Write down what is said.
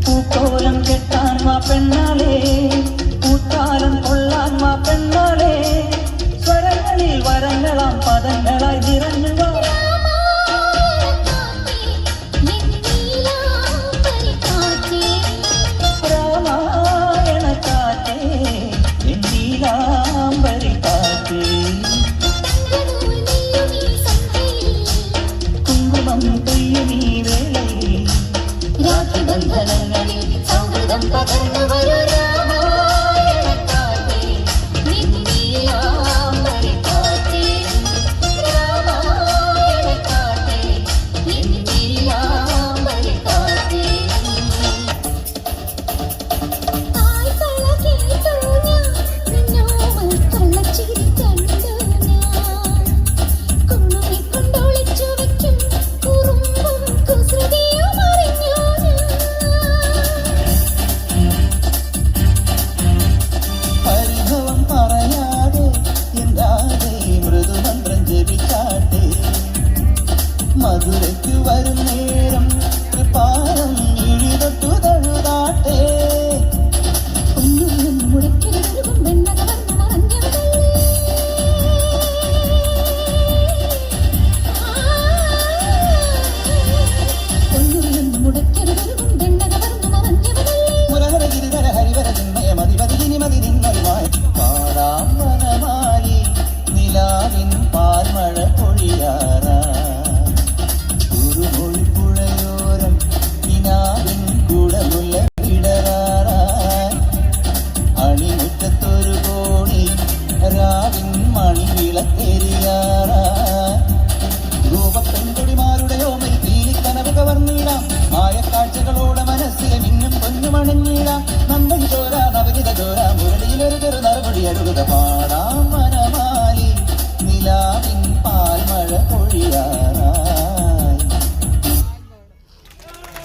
പൂക്കോലം കെട്ടാൻ വാ പെണ്ണാളെ, പൂത്താലം കൊള്ളാൻ വാ പെണ്ണാളെ, സ്വരങ്ങളിൽ വരങ്ങളാം പദങ്ങളായി നിറഞ്ഞു വാ. രാമായണ കാറ്റേ നീലാംബരി കാറ്റേ, കുങ്കുമം പെയ്യുമീ വേളയിൽ ബന്ധനങ്ങളിൽ സൗഹൃദം പകർന്നു വരൂ. രാമായണക്കാറ്റേ നീലാംബരി കാറ്റേ, രാമായണക്കാറ്റേ നീലാംബരി കാറ്റേ. തായ്കള കേട്ടു ഞാൻ നിന്നോമൽ കള്ളച്ചിരി കണ്ടു ഞാൻ, കുണ്ണുമി കൊണ്ടൊളിച്ചു വയ്ക്കും കുറുമ്പും കുസൃതിയും അറിഞ്ഞു. പരിഭവം പറയാതെ എന്താതെ മൃദുമന്ത്രം ജപിച്ചാട്ടെ, മധുരയ്ക്കു വരും നേരം പാലം ഇഴിതൊട്ടു തഴുതാട്ടെ. ഒന്നും മുടക്കിലൊഴുകും വെണ്ണകവർന്നു മറഞ്ഞവളേ, ഒന്നും മുടക്കിലൊഴുകും വെണ്ണകവർന്നു മറഞ്ഞവളേ. മുരഹര ഗിരിധര ഹരിവര ചിന്മയ മതിമതിനി മതി നിന്നറിവായ പാടാം വനമാലി നിലാവിൻ പാൽമഴ പൊഴിയാറ, കുറുമൊഴിപ്പുഴയോരം കിനാവിൻ കുടമുല്ല വിടരാറ, അണിമുറ്റത്തൊരു കോണി രാവിൻ മണിവിളക്കെരിയാറ, രൂപപ്പെൺകൊടിമാരുടെ ഓമൽ തീലിക്കനവ് കവർന്നിടാം, ആയക്കാഴ്ചകളോടെ മനസ്സിലെ മിന്നും പൊന്നുമണഞ്ഞിടാം. നന്ദൻ ചോര നവനിത ചോര മുരളിയിലൊരു ചെറു നറുപടി അഴുകുത പാട